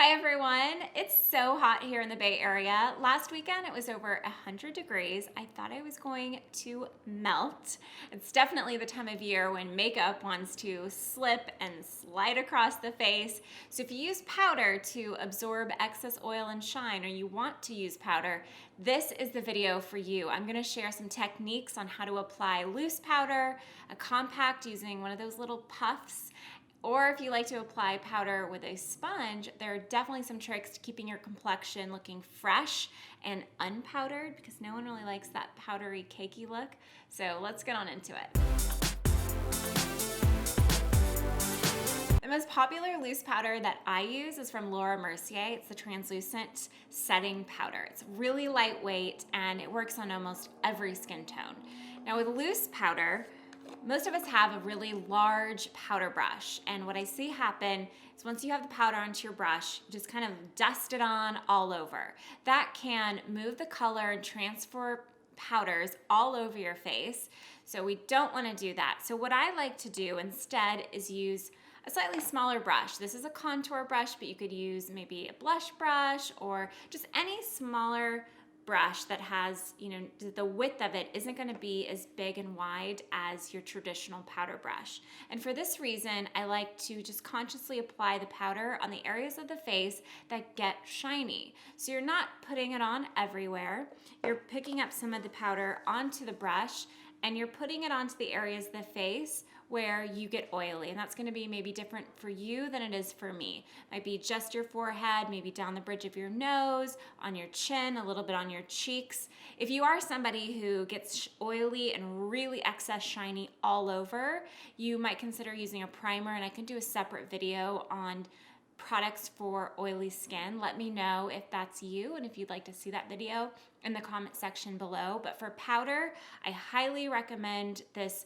Hi everyone, it's so hot here in the Bay Area. Last weekend it was over 100 degrees. I thought I was going to melt. It's definitely the time of year when makeup wants to slip and slide across the face. So if you use powder to absorb excess oil and shine, or you want to use powder, this is the video for you. I'm gonna share some techniques on how to apply loose powder, a compact using one of those little puffs, or if you like to apply powder with a sponge, there are definitely some tricks to keeping your complexion looking fresh and unpowdered, because no one really likes that powdery, cakey look. So let's get on into it. The most popular loose powder that I use is from Laura Mercier. It's the translucent setting powder. It's really lightweight and it works on almost every skin tone. Now with loose powder, most of us have a really large powder brush, and what I see happen is once you have the powder onto your brush, just kind of dust it on all over. That can move the color and transfer powders all over your face, so we don't want to do that. So what I like to do instead is use a slightly smaller brush. This is a contour brush, but you could use maybe a blush brush or just any smaller brush that has, the width of it isn't going to be as big and wide as your traditional powder brush. And for this reason, I like to just consciously apply the powder on the areas of the face that get shiny. So you're not putting it on everywhere. You're picking up some of the powder onto the brush and you're putting it onto the areas of the face where you get oily, and that's gonna be maybe different for you than it is for me. Might be just your forehead, maybe down the bridge of your nose, on your chin, a little bit on your cheeks. If you are somebody who gets oily and really excess shiny all over, you might consider using a primer, and I can do a separate video on products for oily skin. Let me know if that's you and if you'd like to see that video in the comment section below. But for powder, I highly recommend this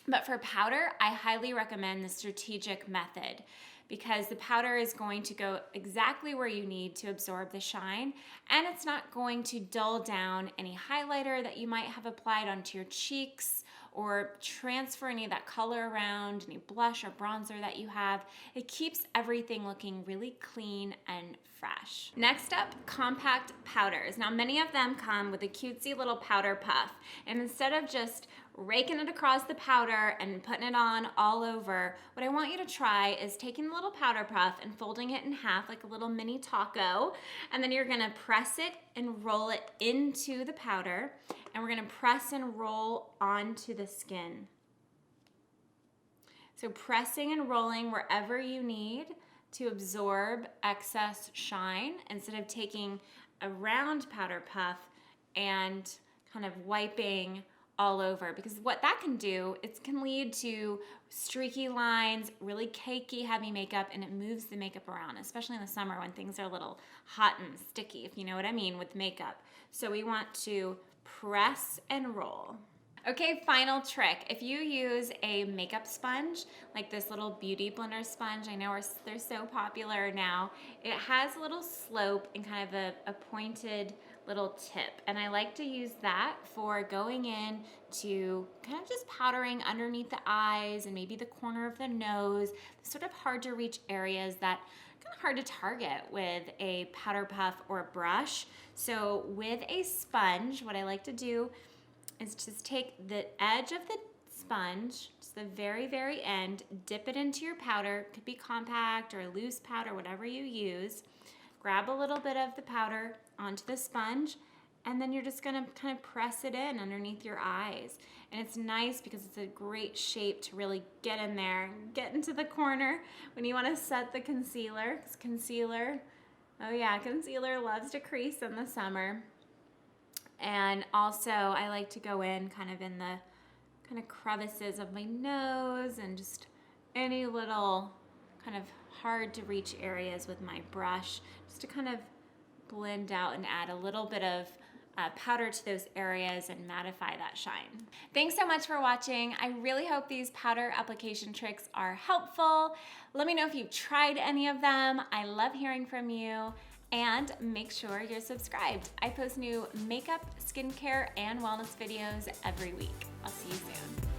but for powder, I highly recommend the strategic method, because the powder is going to go exactly where you need to absorb the shine, and it's not going to dull down any highlighter that you might have applied onto your cheeks or transfer any of that color around, any blush or bronzer that you have. It keeps everything looking really clean and fresh. Next up, compact powders. Now many of them come with a cutesy little powder puff, and instead of just raking it across the powder and putting it on all over, what I want you to try is taking the little powder puff and folding it in half like a little mini taco, and then you're gonna press it and roll it into the powder, and we're gonna press and roll onto the skin. So pressing and rolling wherever you need to absorb excess shine, instead of taking a round powder puff and kind of wiping all over, because what that can do, it can lead to streaky lines, really cakey, heavy makeup, and it moves the makeup around, especially in the summer when things are a little hot and sticky, if you know what I mean, with makeup. So we want to press and roll. Okay, final trick. If you use a makeup sponge, like this little beauty blender sponge, I know they're so popular now, it has a little slope and kind of a pointed little tip, and I like to use that for going in to kind of just powdering underneath the eyes and maybe the corner of the nose, the sort of hard to reach areas that kind of hard to target with a powder puff or a brush. So with a sponge, what I like to do is just take the edge of the sponge, just the very, very end, dip it into your powder. It could be compact or loose powder, whatever you use. Grab a little bit of the powder onto the sponge, and then you're just gonna kind of press it in underneath your eyes. And it's nice because it's a great shape to really get in there, get into the corner when you wanna set the concealer. Because concealer loves to crease in the summer. And also I like to go in kind of in the kind of crevices of my nose and just any little kind of hard to reach areas with my brush, just to kind of blend out and add a little bit of powder to those areas and mattify that shine. Thanks so much for watching. I really hope these powder application tricks are helpful. Let me know if you've tried any of them. I love hearing from you. And make sure you're subscribed. I post new makeup, skincare, and wellness videos every week. I'll see you soon.